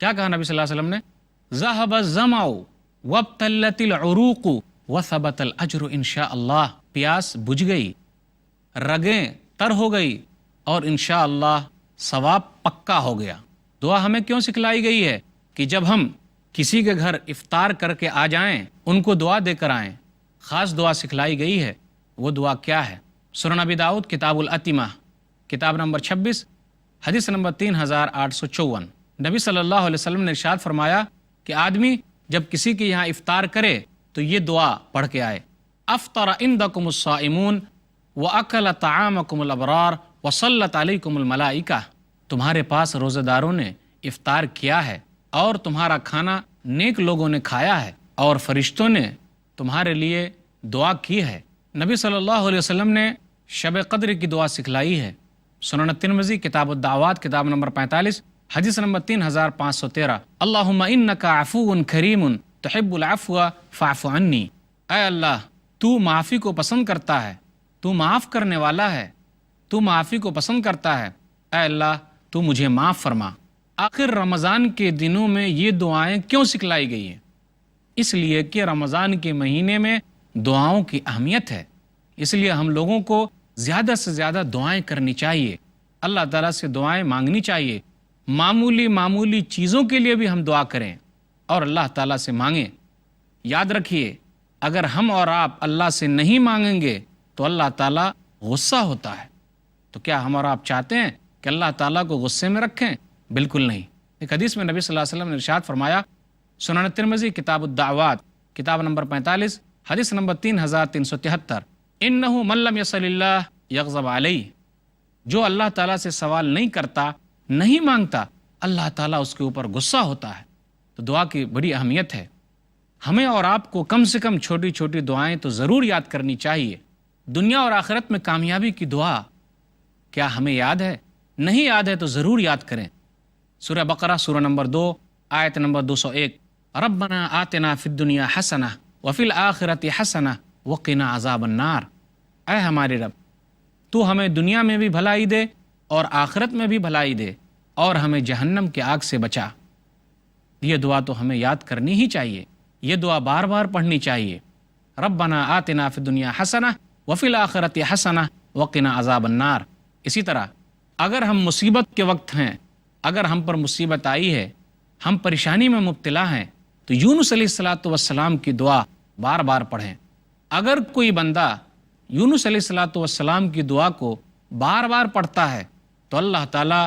کیا کہا نبی صلی اللہ علیہ وسلم نے؟ ذهب الظمأ وابتلت العروق وثبت الاجر انشاء اللہ، پیاس بجھ گئی، رگیں تر ہو گئی، اور انشاءاللہ ثواب پکا ہو گیا۔ دعا ہمیں کیوں سکھلائی گئی ہے؟ کہ جب ہم کسی کے گھر افطار کر کے آ جائیں، ان کو دعا دے کر آئیں۔ خاص دعا سکھلائی گئی ہے، وہ دعا کیا ہے؟ سنن ابی داؤد کتاب الاتمہ، کتاب نمبر 26، حدیث نمبر 3854۔ نبی صلی اللہ علیہ وسلم نے ارشاد فرمایا کہ آدمی جب کسی کے یہاں افطار کرے تو یہ دعا پڑھ کے آئے: افطر عندکم الصائمون واکل طعامکم الابرار وصلت علیکم الملائکہ۔ تمہارے پاس روزہ داروں نے افطار کیا ہے اور تمہارا کھانا نیک لوگوں نے کھایا ہے، اور فرشتوں نے تمہارے لیے دعا کی ہے۔ نبی صلی اللہ علیہ وسلم نے شب قدر کی دعا سکھلائی ہے۔ سنن ترمذی کتاب الدعوات، کتاب نمبر 45، حدیث نمبر 3513۔ اللہم انک عفو کریم تحب العفو فاعف عنی۔ اے اللہ، تو معافی کو پسند کرتا ہے، تو معاف کرنے والا ہے، تو معافی کو پسند کرتا ہے، اے اللہ تو مجھے معاف فرما۔ آخر رمضان کے دنوں میں یہ دعائیں کیوں سکھلائی گئی ہیں؟ اس لیے کہ رمضان کے مہینے میں دعاؤں کی اہمیت ہے، اس لیے ہم لوگوں کو زیادہ سے زیادہ دعائیں کرنی چاہیے، اللہ تعالیٰ سے دعائیں مانگنی چاہیے۔ معمولی چیزوں کے لیے بھی ہم دعا کریں اور اللہ تعالیٰ سے مانگیں۔ یاد رکھیے، اگر ہم اور آپ اللہ سے نہیں مانگیں گے تو اللہ تعالیٰ غصہ ہوتا ہے۔ تو کیا ہم اور آپ چاہتے ہیں کہ اللہ تعالیٰ کو غصے میں رکھیں؟ بالکل نہیں۔ ایک حدیث میں نبی صلی اللہ علیہ وسلم نے ارشاد فرمایا، سنن ترمذی کتاب الدعوات، کتاب نمبر 45، حدیث نمبر 3373، انہ من لم یسل اللہ یغضب علیہ۔ جو اللہ تعالیٰ سے سوال نہیں کرتا، نہیں مانگتا، اللہ تعالیٰ اس کے اوپر غصہ ہوتا ہے۔ تو دعا کی بڑی اہمیت ہے۔ ہمیں اور آپ کو کم سے کم چھوٹی چھوٹی دعائیں تو ضرور یاد کرنی چاہیے۔ دنیا اور آخرت میں کامیابی کی دعا کیا ہمیں یاد ہے؟ نہیں یاد ہے تو ضرور یاد کریں۔ سورہ بقرہ، سورہ نمبر 2، آیت نمبر 201۔ ربنا آتنا فی الدنیا حسنہ وفی الآخرۃ حسنہ وقنا عذاب النار۔ اے ہمارے رب، تو ہمیں دنیا میں بھی بھلائی دے اور آخرت میں بھی بھلائی دے، اور ہمیں جہنم کے آگ سے بچا۔ یہ دعا تو ہمیں یاد کرنی ہی چاہیے، یہ دعا بار بار پڑھنی چاہیے۔ ربنا آتنا فی الدنیا حسنہ وفی الآخرۃ حسنہ وقنا عذاب النار۔ اسی طرح اگر ہم مصیبت کے وقت ہیں، اگر ہم پر مصیبت آئی ہے، ہم پریشانی میں مبتلا ہیں، تو یونس علیہ السلام کی دعا بار بار پڑھیں۔ اگر کوئی بندہ یونس علیہ السلام کی دعا کو بار بار پڑھتا ہے تو اللہ تعالیٰ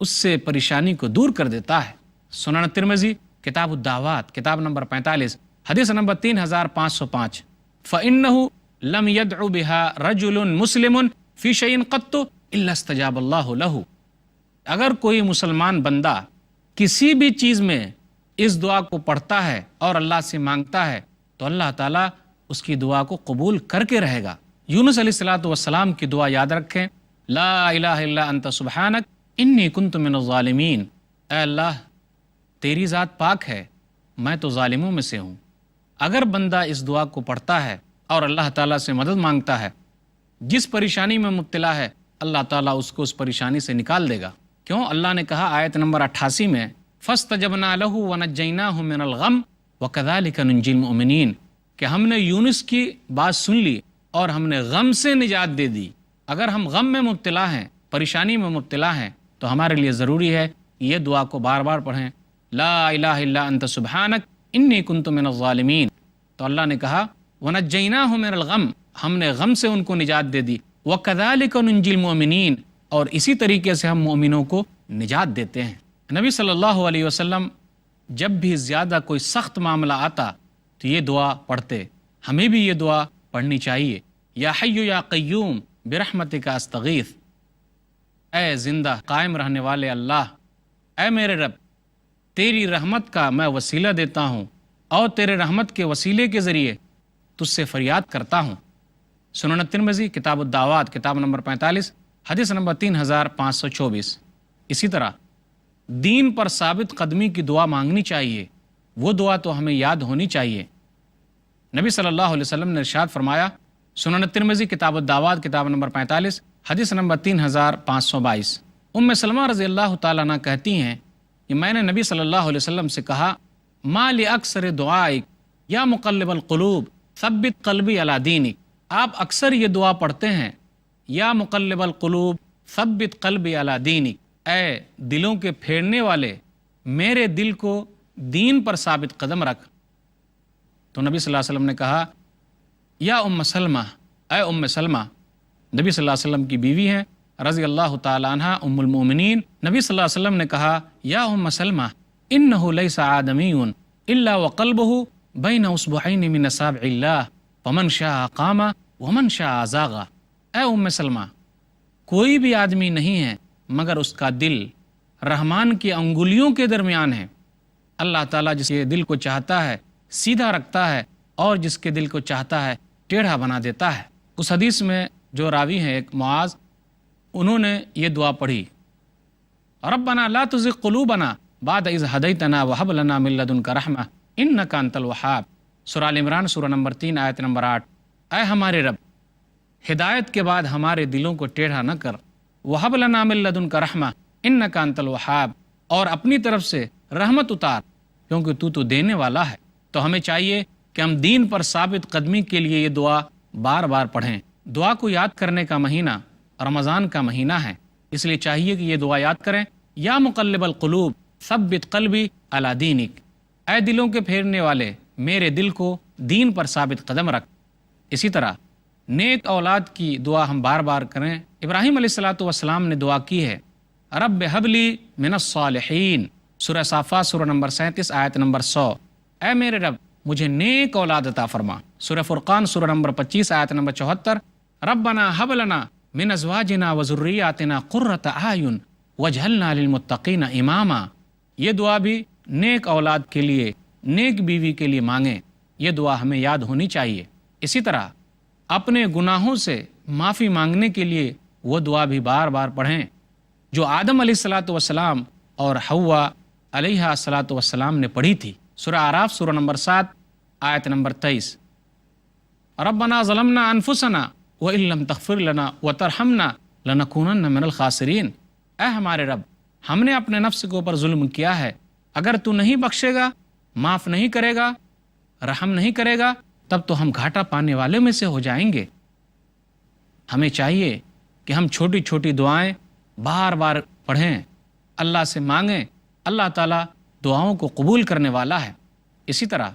اس سے پریشانی کو دور کر دیتا ہے۔ سنن ترمذی کتاب الدعوات، کتاب نمبر 45، حدیث نمبر 3505۔ فَإِنَّهُ لَمْ يَدْعُ بِهَا رَجُلٌ مُسْلِمٌ فِي شَيْءٍ قَطُّ إِلَّا اسْتَجَابَ اللَّهُ لَهُ۔ اگر کوئی مسلمان بندہ کسی بھی چیز میں اس دعا کو پڑھتا ہے اور اللہ سے مانگتا ہے تو اللہ تعالیٰ اس کی دعا کو قبول کر کے رہے گا۔ یونس علیہ السلام کی دعا یاد رکھیں، لا الہ الا انت سبحانک انی کنت من الظالمین۔ اے اللہ، تیری ذات پاک ہے، میں تو ظالموں میں سے ہوں۔ اگر بندہ اس دعا کو پڑھتا ہے اور اللہ تعالیٰ سے مدد مانگتا ہے، جس پریشانی میں مبتلا ہے اللہ تعالیٰ اس کو اس پریشانی سے نکال دے گا۔ کیوں؟ اللہ نے کہا آیت نمبر 88 میں، فَاسْتَجَبْنَا لَهُ وَنَجَّيْنَاهُ مِنَ الْغَمِّ وَكَذَلِكَ نُنْجِي الْمُؤْمِنِينَ، کہ ہم نے یونس کی بات سن لی اور ہم نے غم سے نجات دے دی۔ اگر ہم غم میں مبتلا ہیں، پریشانی میں مبتلا ہیں، تو ہمارے لیے ضروری ہے یہ دعا کو بار بار پڑھیں، لا الہ الا انت سبحانک انی کنت من الظالمین۔ تو اللہ نے کہا وَنَجَّيْنَاهُ مِنَ الْغَمِّ، ہم نے غم سے ان کو نجات دے دی، وَكَذَلِكَ نُنْجِي الْمُؤْمِنِينَ، اور اسی طریقے سے ہم مومنوں کو نجات دیتے ہیں۔ نبی صلی اللہ علیہ وسلم جب بھی زیادہ کوئی سخت معاملہ آتا تو یہ دعا پڑھتے۔ ہمیں بھی یہ دعا پڑھنی چاہیے، یا حی یا قیوم برحمتک استغیث۔ اے زندہ قائم رہنے والے اللہ، اے میرے رب، تیری رحمت کا میں وسیلہ دیتا ہوں اور تیرے رحمت کے وسیلے کے ذریعے تجھ سے فریاد کرتا ہوں۔ سنن ترمذی کتاب الدعوات، کتاب نمبر 45، حدیث نمبر 3524۔ اسی طرح دین پر ثابت قدمی کی دعا مانگنی چاہیے، وہ دعا تو ہمیں یاد ہونی چاہیے۔ نبی صلی اللہ علیہ وسلم نے ارشاد فرمایا، سنن ترمذی کتاب الدعوات، کتاب نمبر 45، حدیث نمبر 3522۔ سلمہ رضی اللہ تعالیٰ عنہ کہتی ہیں، کہ میں نے نبی صلی اللہ علیہ وسلم سے کہا ما اکثر دعائک یا مقلب القلوب ثبت قلبی علی دینک، آپ اکثر یہ دعا پڑھتے ہیں، یا مقلب القلوب ثبت قلبی علی دینک، اے دلوں کے پھیرنے والے میرے دل کو دین پر ثابت قدم رکھ۔ تو نبی صلی اللہ علیہ وسلم نے کہا یا ام سلمہ، اے ام سلمہ، نبی صلی اللہ علیہ وسلم کی بیوی ہیں رضی اللہ تعالی عنہ ام المؤمنین۔ نبی صلی اللہ علیہ وسلم نے کہا یا ام سلمہ انہ لیس آدمی الا وقلبہ بین اصبعین من اصابع اللہ فمن شاء قام ومن شاء زاغ۔ اے ام سلمہ، کوئی بھی آدمی نہیں ہے مگر اس کا دل رحمان کی انگلیوں کے درمیان ہے۔ اللہ تعالیٰ جس کے دل کو چاہتا ہے سیدھا رکھتا ہے اور جس کے دل کو چاہتا ہے ٹیڑھا بنا دیتا ہے۔ اس حدیث میں جو راوی ہیں ایک معاذ، انہوں نے یہ دعا پڑھی ربنا لا تزغ قلوبنا بعد اذ ہدیتنا وہب لنا من لدنک رحمہ انک انت الوہاب۔ سورہ ال عمران سورہ نمبر 3 آیت نمبر 8۔ اے ہمارے رب، ہدایت کے بعد ہمارے دلوں کو ٹیڑھا نہ کر، وہب لنا من لدنک رحمہ انک انت الوہاب، اور اپنی طرف سے رحمت اتار کیونکہ تو دینے والا ہے۔ تو ہمیں چاہیے کہ ہم دین پر ثابت قدمی کے لیے یہ دعا بار بار پڑھیں۔ دعا کو یاد کرنے کا مہینہ رمضان کا مہینہ ہے، اس لیے چاہیے کہ یہ دعا یاد کریں یا مقلب القلوب ثبت قلبی علی دینک، اے دلوں کے پھیرنے والے میرے دل کو دین پر ثابت قدم رکھ۔ اسی طرح نیک اولاد کی دعا ہم بار بار کریں۔ ابراہیم علیہ السلام نے دعا کی ہے رب ہب لی من الصالحین، سورہ صافات سورہ نمبر 37 آیت نمبر 100۔ اے میرے رب مجھے نیک اولاد عطا فرما۔ سورہ فرقان سورہ نمبر 25 آیت نمبر 74۔ ربنا ہب لنا من ازواجنا وذریاتنا قرۃ اعین واجعلنا للمتقین اماما۔ یہ دعا بھی نیک اولاد کے لیے، نیک بیوی کے لیے مانگیں۔ یہ دعا ہمیں یاد ہونی چاہیے۔ اسی طرح اپنے گناہوں سے معافی مانگنے کے لیے وہ دعا بھی بار بار پڑھیں جو آدم علیہ السلام اور حوا علیہ السلام نے پڑھی تھی۔ سورہ اعراف سورہ نمبر 7 آیت نمبر 23۔ ربنا ظلمنا انفسنا وان لم تغفر لنا وترحمنا لنکونن من الخاسرین۔ اے ہمارے رب، ہم نے اپنے نفس کے اوپر ظلم کیا ہے، اگر تو نہیں بخشے گا، معاف نہیں کرے گا، رحم نہیں کرے گا، تب تو ہم گھاٹا پانے والے میں سے ہو جائیں گے۔ ہمیں چاہیے کہ ہم چھوٹی چھوٹی دعائیں بار بار پڑھیں، اللہ سے مانگیں۔ اللہ تعالیٰ دعاؤں کو قبول کرنے والا ہے۔ اسی طرح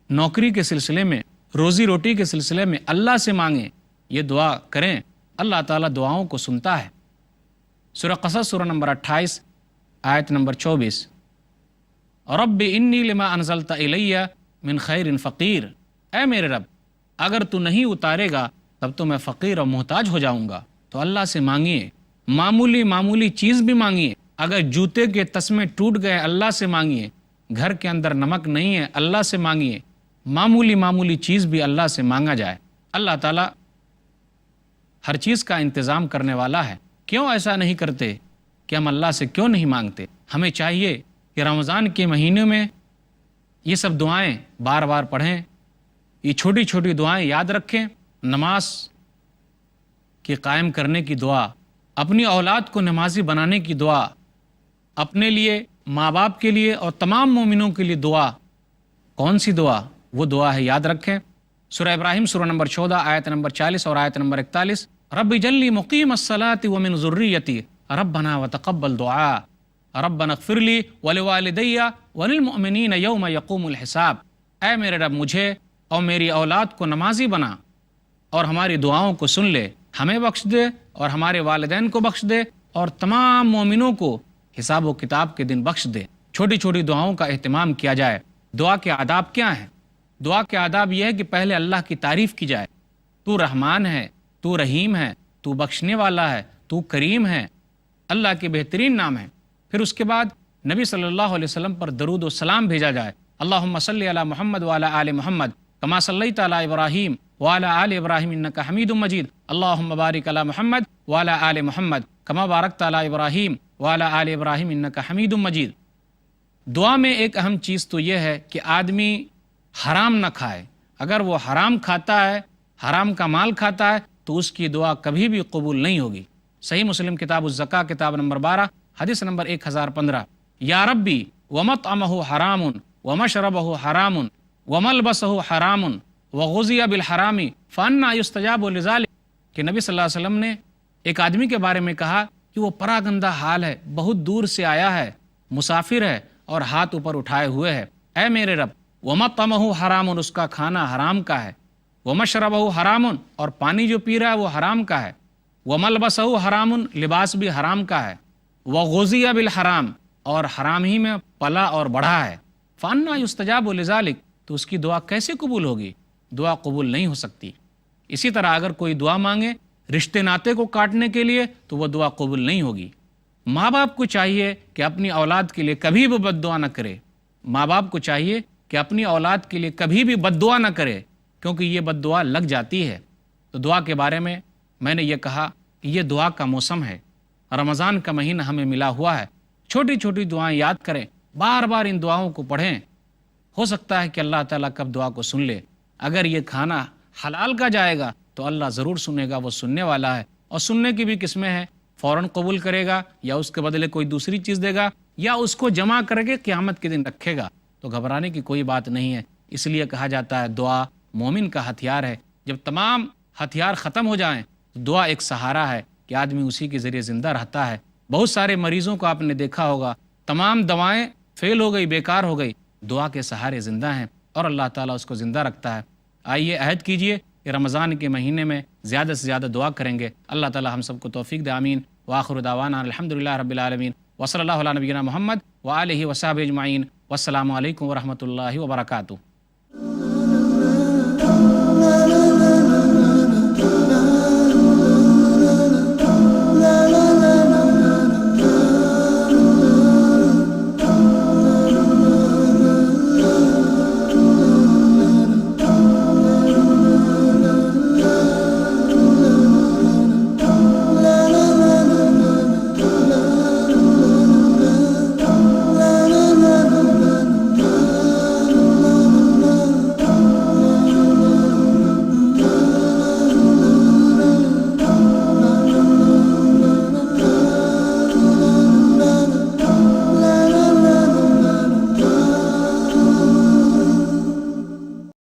نوکری کے سلسلے میں، روزی روٹی کے سلسلے میں اللہ سے مانگیں، یہ دعا کریں، اللہ تعالیٰ دعاؤں کو سنتا ہے۔ سورہ قصص سورہ نمبر 28 آیت نمبر 24۔ رب انی لما انزلت الی من خیر فقیر۔ اے میرے رب، اگر تو نہیں اتارے گا تب تو میں فقیر اور محتاج ہو جاؤں گا۔ تو اللہ سے مانگیے، معمولی چیز بھی مانگیے۔ اگر جوتے کے تسمے ٹوٹ گئے اللہ سے مانگیے، گھر کے اندر نمک نہیں ہے اللہ سے مانگیے، معمولی چیز بھی اللہ سے مانگا جائے۔ اللہ تعالیٰ ہر چیز کا انتظام کرنے والا ہے۔ کیوں ایسا نہیں کرتے کہ ہم اللہ سے کیوں نہیں مانگتے؟ ہمیں چاہیے کہ رمضان کے مہینے میں یہ سب دعائیں بار بار پڑھیں، یہ چھوٹی چھوٹی دعائیں یاد رکھیں۔ نماز کے قائم کرنے کی دعا، اپنی اولاد کو نمازی بنانے کی دعا، اپنے لیے، ماں باپ کے لیے اور تمام مومنوں کے لیے دعا۔ کون سی دعا؟ وہ دعا ہے، یاد رکھیں، سورہ ابراہیم سورہ نمبر 14 آیت نمبر 40 اور آیت نمبر 41۔ رب اجعلنی مقیم الصلاۃ ومن ذریتی ربنا وتقبل دعاء ربنا اغفر لی ولوالدی وللمؤمنین یوم یقوم الحساب۔ اے میرے رب، مجھے اور میری اولاد کو نمازی بنا اور ہماری دعاؤں کو سن لے، ہمیں بخش دے اور ہمارے والدین کو بخش دے اور تمام مومنوں کو حساب و کتاب کے دن بخش دے۔ چھوٹی چھوٹی دعاؤں کا اہتمام کیا جائے۔ دعا کے آداب کیا ہیں؟ دعا کے آداب یہ ہے کہ پہلے اللہ کی تعریف کی جائے، تو رحمان ہے، تو رحیم ہے، تو بخشنے والا ہے، تو کریم ہے، اللہ کے بہترین نام ہیں۔ پھر اس کے بعد نبی صلی اللہ علیہ وسلم پر درود و سلام بھیجا جائے۔ اللہم صلی علی محمد وعلی آل محمد کما صلیت علی ابراہیم وعلی آل ابراہیم انک حمید مجید۔ اللہم بارک علی محمد وعلی آل محمد کما بارکت علی ابراہیم وعلی آل ابراہیم انک حمید مجید۔ دعا میں ایک اہم چیز تو یہ ہے کہ آدمی حرام نہ کھائے۔ اگر وہ حرام کھاتا ہے، حرام کا مال کھاتا ہے، تو اس کی دعا کبھی بھی قبول نہیں ہوگی۔ صحیح مسلم کتاب الزکاة کتاب نمبر 12 حدیث نمبر 1015۔ یا ربی ومطعمہ حرام ومشربہ حرام وملبسہ حرام وغذی بالحرام فانا یستجاب لذلک، کہ نبی صلی اللہ علیہ وسلم نے ایک آدمی کے بارے میں کہا کہ وہ پراگندہ حال ہے، بہت دور سے آیا ہے، مسافر ہے اور ہاتھ اوپر اٹھائے ہوئے ہے، اے میرے رب ومطعمہ حرام، اس کا کھانا حرام کا ہے، ومشربہ حرام، اور پانی جو پی رہا ہے وہ حرام کا ہے، وملبسہ حرام، لباس بھی حرام کا ہے، وغذی بالحرام، اور حرام ہی میں پلا اور بڑھا ہے، فانا یستجاب لذلک، تو اس کی دعا کیسے قبول ہوگی؟ دعا قبول نہیں ہو سکتی۔ اسی طرح اگر کوئی دعا مانگے رشتے ناتے کو کاٹنے کے لیے تو وہ دعا قبول نہیں ہوگی۔ ماں باپ کو چاہیے کہ اپنی اولاد کے لیے کبھی بھی بد دعا نہ کرے، ماں باپ کو چاہیے کہ اپنی اولاد کے لیے کبھی بھی بد دعا نہ کرے، کیونکہ یہ بد دعا لگ جاتی ہے۔ تو دعا کے بارے میں نے یہ کہا کہ یہ دعا کا موسم ہے، رمضان کا مہینہ ہمیں ملا ہوا ہے، چھوٹی چھوٹی دعائیں یاد کریں، بار بار ان دعاؤں کو پڑھیں، ہو سکتا ہے کہ اللہ تعالیٰ کب دعا کو سن لے۔ اگر یہ کھانا حلال کا جائے گا تو اللہ ضرور سنے گا، وہ سننے والا ہے، اور سننے کی بھی قسمیں ہیں، فوراً قبول کرے گا یا اس کے بدلے کوئی دوسری چیز دے گا یا اس کو جمع کر کے قیامت کے دن رکھے گا، تو گھبرانے کی کوئی بات نہیں ہے۔ اس لیے کہا جاتا ہے دعا مومن کا ہتھیار ہے، جب تمام ہتھیار ختم ہو جائیں تو دعا ایک سہارا ہے کہ آدمی اسی کے ذریعے زندہ رہتا ہے۔ بہت سارے مریضوں کو آپ نے دیکھا ہوگا، تمام دوائیں فیل ہو گئی، بیکار ہو گئی، دعا کے سہارے زندہ ہیں اور اللہ تعالیٰ اس کو زندہ رکھتا ہے۔ آئیے عہد کیجئے کہ رمضان کے مہینے میں زیادہ سے زیادہ دعا کریں گے۔ اللہ تعالیٰ ہم سب کو توفیق دے، آمین۔ وآخر دعوانا الحمدللہ رب العالمین، وصلی اللہ علی نبینا محمد وآلہ وصحبہ اجمعین، والسلام علیکم ورحمۃ اللہ وبرکاتہ۔